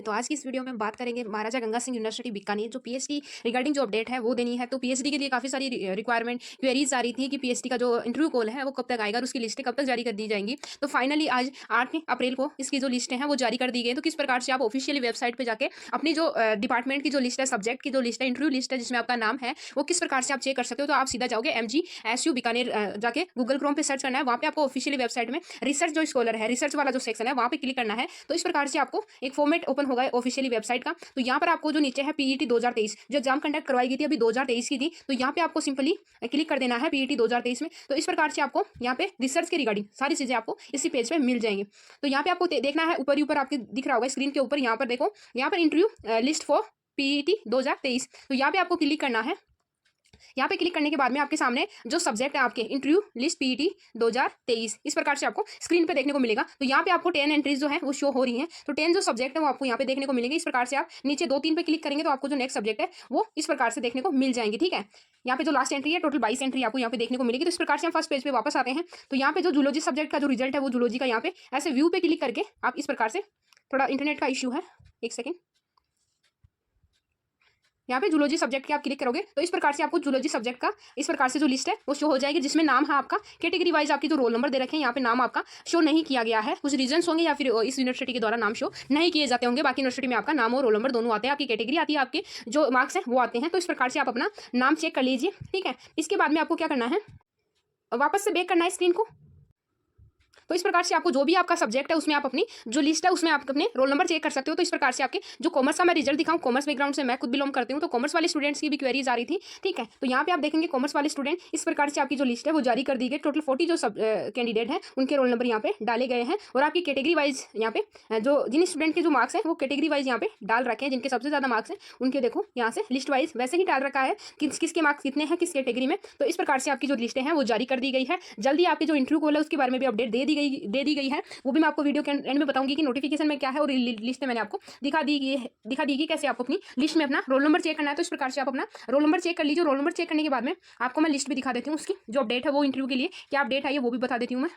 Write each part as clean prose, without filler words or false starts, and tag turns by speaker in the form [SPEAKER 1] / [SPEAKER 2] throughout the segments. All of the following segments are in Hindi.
[SPEAKER 1] तो आज की इस वीडियो में हम बात करेंगे महाराजा गंगा सिंह यूनिवर्सिटी बीकानेर जो पीएचडी रिगार्डिंग जो अपडेट है वो देनी है। तो पीएचडी के लिए काफ़ी सारी रिक्वायरमेंट क्वेरीज आ रही थी कि पीएचडी का जो इंटरव्यू कॉल है वो कब तक आएगा और उसकी लिस्टें कब तक जारी कर दी जाएंगी। तो फाइनली आज 8 अप्रैल को इसकी जो लिस्टें हैं वो जारी कर दी गई। तो किस प्रकार से आप ऑफिशियली वेबसाइट पर जाके अपनी जो डिपार्टमेंट की जो लिस्ट है, सब्जेक्ट की जो लिस्ट है, इंटरव्यू लिस्ट है जिसमें आपका नाम है, वो किस प्रकार से आप चेक कर सकते हो। तो आप सीधा जाओगे MGSU बीकानेर जाके गूगल क्रोम पे सर्च करना है। वहाँ पे आपको ऑफिशियली वेबसाइट में रिसर्च जो स्कॉलर है, रिसर्च वाला जो सेक्शन है वहाँ पे क्लिक करना है। तो इस प्रकार से आपको एक फॉर्मेट ओपन होगा ऑफिशियली वेबसाइट का। तो यहाँ पर आपको जो नीचे है पीईटी 2023 जो एग्जाम कंडक्ट करवाई गई थी अभी 2023 की थी, तो यहाँ पे आपको सिंपली क्लिक कर देना है पीईटी 2023 में। तो इस प्रकार से आपको यहाँ पे रिसर्च के रिगार्डिंग सारी चीजें आपको इसी पेज पे मिल जाएंगी। तो यहाँ पे आपको देखना है ऊपर ही ऊपर आपके दिख रहा होगा स्क्रीन के ऊपर, यहाँ पर देखो, यहाँ पर इंटरव्यू लिस्ट फॉर पीईटी 2023। तो यहाँ पे आपको क्लिक करना है। यहाँ पे क्लिक करने के बाद में आपके सामने जो सब्जेक्ट है आपके इंटरव्यू लिस्ट पीईटी 2023 इस प्रकार से आपको स्क्रीन पे देखने को मिलेगा। तो यहाँ पे आपको 10 एंट्रीज जो है वो शो हो रही हैं। तो 10 जो सब्जेक्ट है वो आपको यहाँ पे देखने को मिलेंगे। इस प्रकार से आप नीचे 2-3 पे क्लिक करेंगे तो आपको जो नेक्स्ट सब्जेक्ट है वो इस प्रकार से देखने को मिल जाएंगे। ठीक है, यहाँ पे जो लास्ट एंट्री है टोटल 22 एंट्री आपको यहाँ पे देखने को मिलेगी। तो इस प्रकार से हम फर्स्ट पेज पे वापस आते हैं। तो यहाँ पे जो जूलॉजी सब्जेक्ट का जो रिजल्ट है वो जूलॉजी का यहाँ पे ऐसे व्यू पे क्लिक करके आप इस प्रकार से, थोड़ा इंटरनेट का इश्यू है, एक सेकेंड, यहाँ पे जूलॉजी सब्जेक्ट के आप क्लिक करोगे तो इस प्रकार से आपको जूलॉजी सब्जेक्ट का इस प्रकार से जो लिस्ट है वो शो हो जाएगी, जिसमें नाम है आपका, कैटेगरी वाइज आपकी जो रोल नंबर दे रखे हैं यहाँ पे नाम आपका शो नहीं किया गया है। कुछ रीजंस होंगे या फिर इस यूनिवर्सिटी के द्वारा नाम शो नहीं किए जाते होंगे। बाकी यूनिवर्सिटी में आपका नाम और रोल नंबर दोनों आते हैं, आपकी कैटेगरी आती है, आपके जो मार्क्स हैं वो आते हैं। तो इस प्रकार से आप अपना नाम चेक कर लीजिए। ठीक है, इसके बाद में आपको क्या करना है, वापस से बैक करना है स्क्रीन को। तो इस प्रकार से आपको जो भी आपका सब्जेक्ट है उसमें आप अपनी जो लिस्ट है उसमें आप अपने रोल नंबर चेक कर सकते हो। तो इस प्रकार से आपके जो कॉमर्स का मैं रिजल्ट दिखाऊं, कॉमर्स बैकग्राउंड से मैं खुद बिलोंग करती हूं, तो कॉमर्स वाले स्टूडेंट्स की भी क्वेरीज आ रही थी। ठीक है, तो यहाँ पे आप देखेंगे कॉमर्स वाले स्टूडेंट इस प्रकार से आपकी जो लिस्ट है वो जारी कर दी गई। टोटल 40 जो सब कैंडिडेट हैं उनके रोल नंबर यहाँ पे डाले गए हैं और आपकी कैटेगरी वाइज यहाँ पे जो जिन स्टूडेंट के जो मार्क्स हैं वो कैटेगरी वाइज यहाँ पे डाल रखे हैं। जिनके सबसे ज़्यादा मार्क्स हैं उनके देखो यहाँ से लिस्ट वाइज वैसे ही डाल रखा है किसके मार्क्स कितने हैं किस कैटेगरी में। तो इस प्रकार से आपकी जो लिस्टें हैं वो जारी कर दी गई है। जल्दी आपकी जो इंटरव्यू कॉल है उसके बारे में भी अपडेट दे दी गई है। वो भी मैं आपको वीडियो के एंड में बताऊंगी कि नोटिफिकेशन में क्या है और लिस्ट में मैंने आपको दिखा दी कि कैसे आपको अपनी लिस्ट में अपना रोल नंबर चेक करना है। तो इस प्रकार से आप अपना रोल नंबर चेक कर लीजिए। रोल नंबर चेक करने के बाद में आपको मैं लिस्ट भी दिखा देती हूँ उसकी जो अपडेट है वो इंटरव्यू के लिए क्या अपडेट है ये वो भी बता देती हूँ मैं।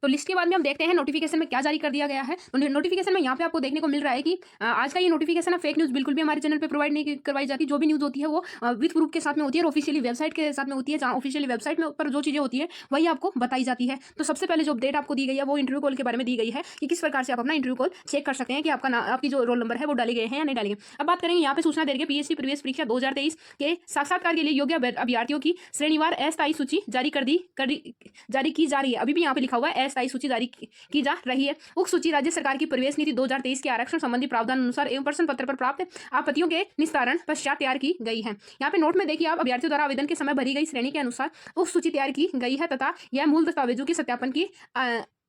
[SPEAKER 1] तो लिस्ट के बाद में हम देखते हैं नोटिफिकेशन में क्या जारी कर दिया गया है। नोटिफिकेशन में यहाँ पे आपको देखने को मिल रहा है कि आज का ये नोटिफिकेशन है फेक न्यूज़ बिल्कुल भी हमारे चैनल पे प्रोवाइड नहीं करवाई जाती। जो भी न्यूज़ होती है वो विद प्रूफ के साथ में होती है और ऑफिशियली वेबसाइट के साथ में होती है। जहाँ ऑफिशियली वेबसाइट में ऊपर जो चीज़ें होती है वही आपको बताई जाती है। तो सबसे पहले जो अपडेट आपको दी गई है वो इंटरव्यू कॉल के बारे में दी गई है कि किस प्रकार से आप अपना इंटरव्यू कॉल चेक कर सकते हैं कि आपकी जो रोल नंबर है वो डाले गए हैं या नहीं डाले गए। अब बात करेंगे यहाँ पे सूचना दे रही है पीएचडी प्रवेश परीक्षा 2023 के साक्षात्कार के लिए योग्य अभ्यर्थियों की श्रेणीवार अस्थायी सूची जारी की जा रही है। अभी भी यहाँ पे लिखा हुआ है अस्थायी सूची जारी की जा रही है। उक्त सूची राज्य सरकार की प्रवेश नीति 2023 के आरक्षण संबंधी प्रावधान अनुसार एवं प्रश्न पत्र पर प्राप्त आपत्तियों के निस्तारण पश्चात तैयार की गई है। यहाँ पे नोट में देखिए आप, अभ्यर्थियों द्वारा आवेदन के समय भरी गई श्रेणी के अनुसार उक्त सूची तैयार की गई है तथा यह मूल दस्तावेजों के सत्यापन की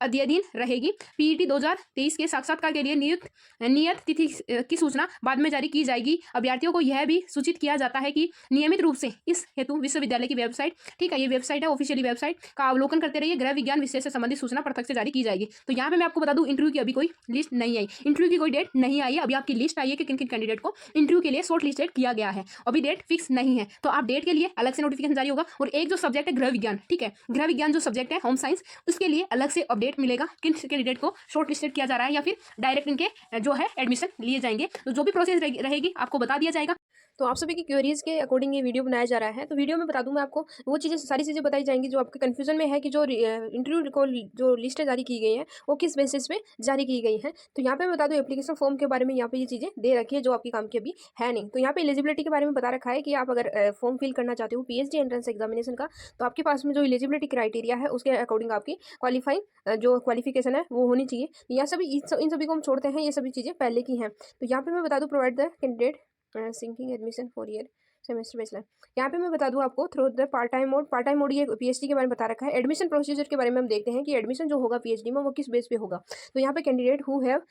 [SPEAKER 1] अध्ययन रहेगी। पीईटी 2023 के साक्षात्कार के लिए नियत तिथि की सूचना बाद में जारी की जाएगी। अभ्यर्थियों को यह भी सूचित किया जाता है कि नियमित रूप से इस हेतु विश्वविद्यालय की वेबसाइट, ठीक है, ये वेबसाइट है ऑफिशियली वेबसाइट का अवलोकन करते रहिए। गृह विज्ञान विषय से संबंधित सूचना पृथक से जारी की जाएगी। तो यहाँ पे मैं आपको बता दूं इंटरव्यू की अभी कोई लिस्ट नहीं आई, इंटरव्यू की कोई डेट नहीं आई है। अभी आपकी लिस्ट आई है कि किन किन कैंडिडेट को इंटरव्यू के लिए शॉर्ट लिस्टेड किया गया है, अभी डेट फिक्स नहीं है। तो आप डेट के लिए अलग से नोटिफिकेशन जारी होगा। और एक जो सब्जेक्ट है गृह विज्ञान, ठीक है, गृह विज्ञान जो सब्जेक्ट है होम साइंस, उसके लिए अलग से अपडेट मिलेगा किन कैंडिडेट को शॉर्ट लिस्टेड किया जा रहा है या फिर डायरेक्ट इनके जो है एडमिशन लिए जाएंगे। तो जो भी प्रोसेस रहेगी आपको बता दिया जाएगा। तो आप सभी की क्वेरीज के अकॉर्डिंग ये वीडियो बनाया जा रहा है। तो वीडियो में बता दूं मैं आपको वो चीज़ें, सारी चीज़ें बताई जाएंगी जो आपके कन्फ्यूजन में है कि जो इंटरव्यू को जो लिस्टें जारी की गई हैं वो किस बेसिस पे जारी की गई हैं। तो यहाँ पे बता दूं एप्लीकेशन फॉर्म के बारे में, यहाँ पे ये चीज़ें दे रखी है जो आपके काम की अभी है नहीं। तो यहाँ पे एलिजिबिलिटी के बारे में बता रखा है कि आप अगर फॉर्म फिल करना चाहते हो पीएचडी एंट्रेंस एग्जामिनेशन का, तो आपके पास में जो एलिजिबिलिटी क्राइटेरिया है उसके अकॉर्डिंग आपकी जो क्वालिफिकेशन है वो होनी चाहिए। यहाँ सभी इन सभी को हम छोड़ते हैं, ये सभी चीज़ें पहले की हैं। तो यहाँ पे मैं बता दूँ provide the candidate seeking admission 4 year semester bachelor. यहाँ पे मैं बता दूँ आपको through the part time mode ये पीएचडी के बारे में बता रखा है। एडमिशन प्रोसीजर के बारे में हम देखते हैं कि एडमिशन जो होगा पीएचडी में वो किस बेस पे होगा। तो यहाँ पे candidate who have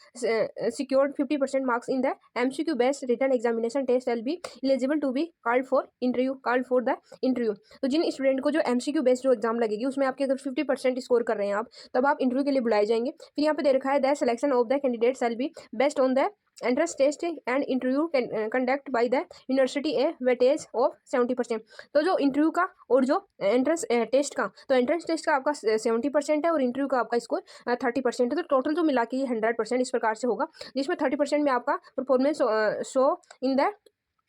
[SPEAKER 1] secured 50% marks in the MCQ based written examination test will be eligible to be called for the interview. तो जिन स्टूडेंट को जो एमसीक्यू बेस्ड जो एग्जाम लगेगी उसमें आपके अगर 50% स्कोर कर रहे हैं आप, तब आप इंटरव्यू के लिए बुलाए जाएंगे। फिर यहाँ पे दे रखा है the selection of the candidate will be based on the entrance test and interview conduct by the university a weightage of 70%। तो जो इंटरव्यू का और जो एंट्रेंस टेस्ट का, तो एंट्रेंस टेस्ट का आपका 70% है और इंटरव्यू का आपका स्कोर 30% है। तो टोटल जो मिला के ये 100% इस प्रकार से होगा, जिसमें 30% में आपका performance show in the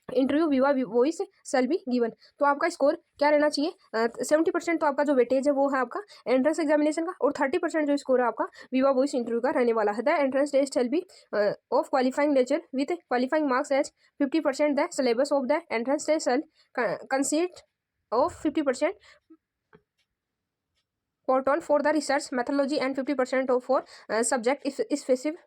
[SPEAKER 1] interview विवा वॉइस सेल बी गिवन। तो आपका स्कोर क्या रहना चाहिए, 70% तो आपका जो वेटेज है वो है आपका एंट्रेंस एग्जामिनेशन का, और 30% जो स्कोर है आपका विवा वॉइस इंटरव्यू का रहने वाला है। The entrance test shall be of qualifying nature with qualifying marks as 50%। The syllabus of the entrance test shall consist of 50% portal for the research methodology and 50% of for subject specific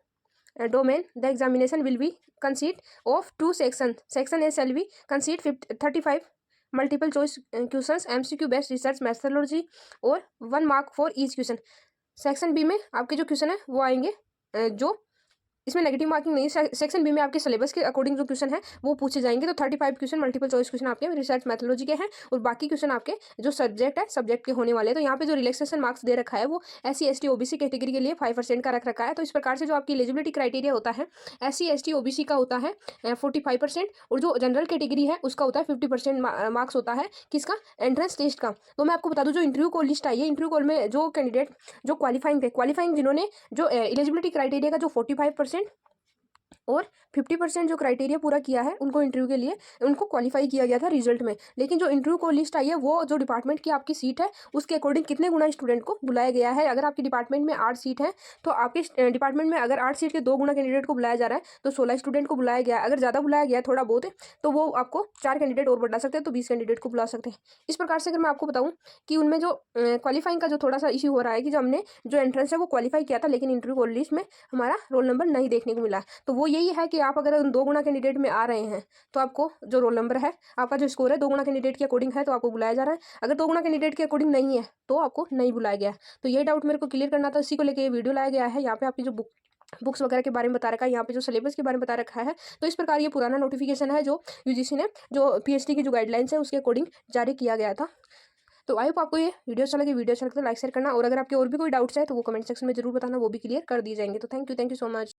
[SPEAKER 1] domain. The examination will be consist of two sections. Section A shall be consist 35 multiple choice questions, MCQ based research methodology और 1 mark for each question. Section B में आपके जो क्वेश्चन है वो आएंगे जो इसमें नेगेटिव मार्किंग नहीं। सेक्शन बी में आपके सिलेबस के अकॉर्डिंग जो क्वेश्चन है वो पूछे जाएंगे। तो 35 क्वेश्चन मल्टीपल चॉइस क्वेश्चन आपके रिसर्च मैथोलॉजी के हैं और बाकी क्वेश्चन आपके जो सब्जेक्ट है सब्जेक्ट के होने वाले हैं। तो यहाँ पे जो रिलैक्सेशन मार्क्स दे रखा है वो SC ST OBC कैटेगरी के लिए 5% का रख रखा है। तो इस प्रकार से जो आपकी एलिजिबिलिटी क्राइटेरिया होता है SC ST OBC का होता है 45% और जो जनरल कैटेगरी है उसका होता है 50% मार्क्स होता है किसका, एंट्रेंस टेस्ट का। तो मैं आपको बता दूं जो इंटरव्यू कॉल लिस्ट आई है, इंटरव्यू कॉल में जो कैंडिडेट जो क्वालिफाइंग थे, क्वालिफाइंग जिन्होंने जो एलिजिबिलिटी क्राइटेरिया का जो 45% और 50% जो क्राइटेरिया पूरा किया है उनको इंटरव्यू के लिए उनको क्वालिफाई किया गया था रिजल्ट में। लेकिन जो इंटरव्यू को लिस्ट आई है वो जो डिपार्टमेंट की आपकी सीट है उसके अकॉर्डिंग कितने गुना स्टूडेंट को बुलाया गया है। अगर आपके डिपार्टमेंट में 8 सीट है तो आपके डिपार्टमेंट में अगर 8 सीट के 2 गुना कैंडिडेट को बुलाया जा रहा है तो 16 स्टूडेंट को बुलाया गया है। अगर ज़्यादा बुलाया गया है थोड़ा बहुत तो वो आपको 4 कैंडिडेट और बढ़ा सकते हैं, तो 20 कैंडिडेट को बुला सकते हैं। इस प्रकार से अगर मैं आपको बताऊँ कि उनमें जो क्वालिफाइंग का जो थोड़ा सा इशू हो रहा है कि जो हमने जो एंट्रेंस है वो क्वालिफाई किया था लेकिन इंटरव्यू कॉल लिस्ट में हमारा रोल नंबर नहीं देखने को मिला, तो वो यही है कि आप अगर उन 2 गुना कैंडिडेट में आ रहे हैं तो आपको जो रोल नंबर है आपका जो स्कोर है 2 गुना कैंडिडेट के अकॉर्डिंग है तो आपको बुलाया जा रहा है। अगर 2 गुना कैंडिडेट के अकॉर्डिंग नहीं है तो आपको नहीं बुलाया गया। तो ये डाउट मेरे को क्लियर करना था, इसी को लेकर ये वीडियो लाया गया है। यहाँ पे आपकी जो बुक्स वगैरह के बारे में बता रखा है, यहाँ पे जो सिलेबस के बारे में बता रखा है। तो इस प्रकार ये पुराना नोटिफिकेशन है जो UGC ने जो PhD की जो गाइडलाइंस है उसके अकॉर्डिंग जारी किया गया था। तो आई होप आपको ये वीडियो अच्छा लगे, वीडियो अच्छा लगे तो लाइक शेयर करना, और अगर आपके और भी कोई डाउट्स है तो वो कमेंट सेक्शन में जरूर बताना, वो भी क्लियर कर दिए जाएंगे। तो थैंक यू सो मच।